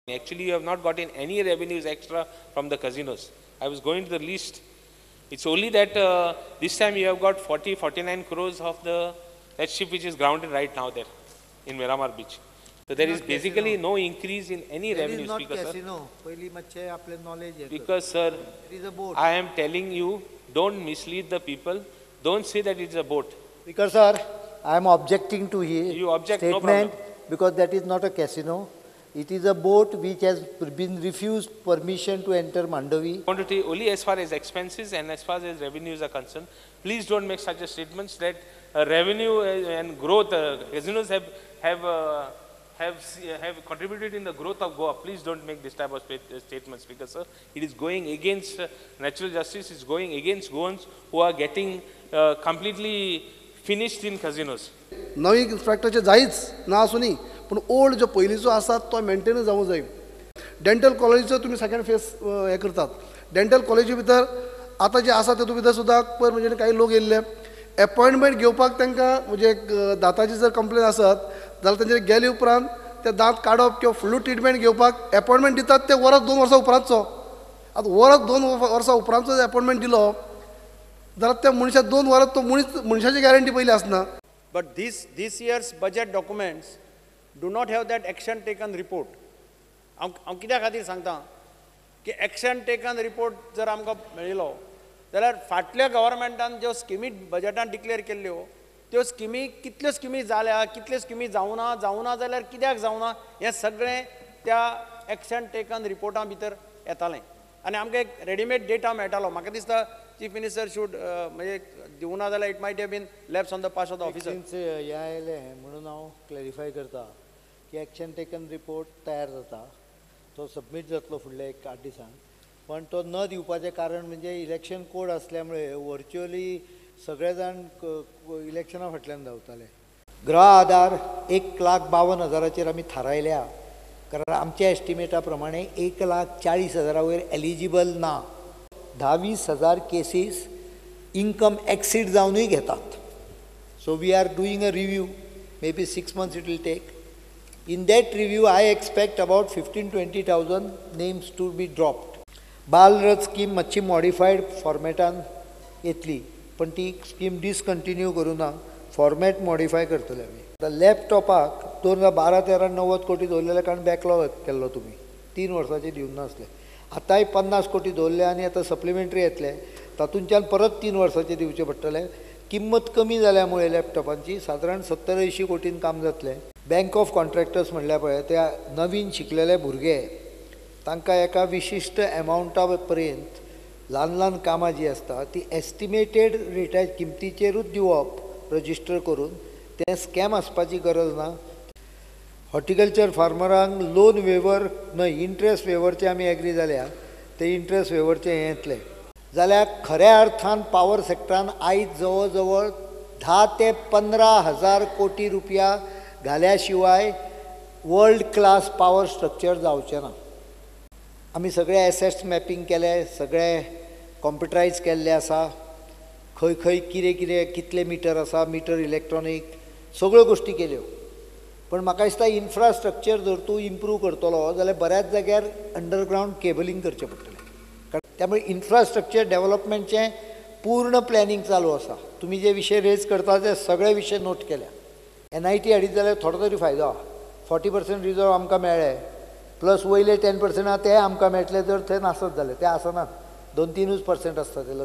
Actually, you have not gotten any revenues extra from the casinos. I was going to the list. It's only that this time you have got 49 crores of that ship which is grounded right now there in Miramar Beach. So there is basically no increase in any revenues. Not casino. Because sir, it is a boat. I am telling you, don't mislead the people. Don't say that it's a boat. Because sir, I am objecting to his statement, no problem. Because that is not a casino. It is a boat which has been refused permission to enter Mandavi. Quantity only as far as expenses and as far as revenues are concerned. Please don't make such a statements that revenue and growth, casinos have contributed in the growth of Goa. Please don't make this type of statements, because sir, it is going against natural justice. It's going against Goans who are getting completely finished in casinos. नवी infrastructure जायच ना आसुनी पण old जो पयलींचो आसा तो maintain जावंक जाय. डेंटल कॉलेजीचो तुमी सेकंड फेज हे करतात. डेंटल कॉलेजी भितर आतां जे आसा तेतूं भितर सुद्दां पयर म्हणजे काही लोक येयल्ले अपॉइंटमेंट घेवपाक तांकां म्हणजे दांताची जर कंप्लेन आसत जाल्यार तांचे गेले उपरांत ते दांत काडप किंवा फुल्ल ट्रिटमेंट घेवपाक अपॉइंटमेंट दितात ते वरां 2 वर्सां उपरांतचो. आतां वरां 2 वर्सां उपरांतचो अपॉइंटमेंट दिलो जाल्यार त्या मनशाक 2 वरां तो मनशाची गॅरंटी पयली आसना. But this year's budget documents do not have that action taken report. हांव कित्या खातीर सांगता की action taken report जर आमकां मेळिलो जाल्यार फाटल्या गव्हर्मेंटान ज्यो स्किमी बजेटान डिक्लेअर केल्ल्यो त्यो स्किमी कितल्यो स्किमी जाल्या कितल्यो स्किमी जावना जाल्यार कित्याक जावना हें सगळें त्या एक्शन टेकन रिपोर्टा भितर येतालें आनी आमकां एक रेडीमेड डेटा मेळटालो. म्हाका दिसता चीफ मिनिस्टर शूड म्हणजे दिवना जाल्यार it might have been lapse on the part of the officer. हे आयले म्हणून हांव क्लॅरिफाय करता की एक्शन टेकन रिपोर्ट तयार जाता तो सबमीट जातलो फुडल्या 8 दिसांक. पण तो न दिवपाचें कारण म्हणजे इलेक्शन कोड आसल्यामुळे व्हर्च्युअली सगळे जाण इलेक्शना फाटल्यान धांवताले. गृह आधार 1,52,000 आमी थारायल्या कारण आमच्या एस्टिमेटा प्रमाणे 1,40,000 वयर एलिजिबल ना. 10-20,000 केसीस इन्कम एक्सीड जावनूय घेतात. So we are doing a review, maybe 6 months it will take. In that review, I expect about 15,000-20,000 names to be dropped. Balrath scheme मातशी मॉडिफायड फॉर्मेटान येतली पण ती स्कीम डिसकंटिन्यू करूं ना, format modify करतले आमी. लॅपटॉपाक 2012-13 90 कोटी दवरलेले कारण बॅकलॉग केल्लो तुमी 3 वर्सांचे दिवंक नासले. आतांय 50 कोटी दवरले आनी आतां सप्लिमेंटरी येतले तातूंतल्यान परत 3 वर्सांचे दिवचे पडटले. किंमत कमी जाल्यामुळे लॅपटॉपांची सादारण 70-80 कोटीन काम जातलें. बँक ऑफ कॉन्ट्रॅक्टर्स म्हणल्या पळय त्या नवीन शिकलेले भुरगे तांकां एका विशिश्ट एमावंटा पर्यंत ल्हान कामां जी आसता ती एस्टिमेटेड रेटा किमतीचेरूच दिवप रजिस्टर करून. तें स्कॅम आसपाची गरज ना. हॉर्टिकल्चर फार्मरांक लोन वेवर न्हय इंट्रस्ट वेवरचे आमी एग्री जाल्या ते इंट्रस्ट वेवरचे हें येतलें जाल्यार खऱ्या अर्थान पॉवर सेक्टरान आयज जवळ जवळ 10 ते 15,000 कोटी रुपया घाल्या शिवाय वर्ल्ड क्लास पॉवर स्ट्रक्चर जावचें ना. आमी सगळे एसेट्स मॅपिंग केले, सगळे कॉम्प्युटरायज केल्ले आसा. खंय खंय कितें कितले मिटर आसा, मिटर इलेक्ट्रॉनीक सगळ्यो गोश्टी केल्यो. पण म्हाका दिसता इन्फ्रास्ट्रक्चर जर तूं इम्प्रूव करतलो जाल्यार बऱ्याच जाग्यार अंडरग्रावंड केबलिंग करचें पडटलें. त्यामुळे इन्फ्रास्ट्रक्चर डेव्हलपमेंटचें पूर्ण प्लॅनिंग चालू आसा. तुमी जे विशय रेज करता ते सगळे विशय नोट केल्या. NIT हाडीत जाल्यार थोडो तरी फायदो आहा. 40% रिजर्व आमकां मेळ्ळे प्लस वयले 10% आहा ते आमकां मेळटले जर थंय नासत जाले. ते आसनात 2-3% आसता ते.